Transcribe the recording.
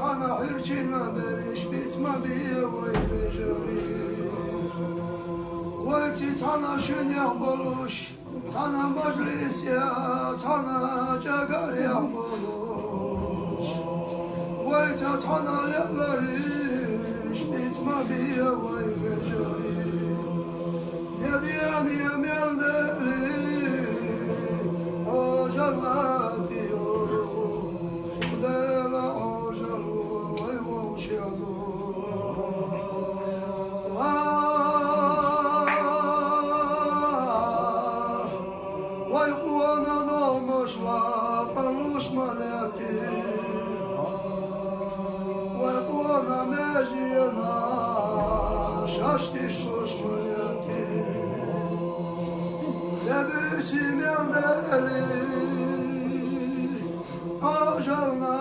tana hırçına beriş bitme bir vay beceri Vayti tana şünyah boluş Tana meclis ya tana cagar ya boluş Vayta tana lelleriş bitme bir vay beceri Yediyen yemeldeli Ojallah diyor Sudela ojallah vay ojallah Vay kuanan olmuş vatanluş meleki Vay kuana meciyana şaştı şuş meleki Nebisim yerdeli Ajalna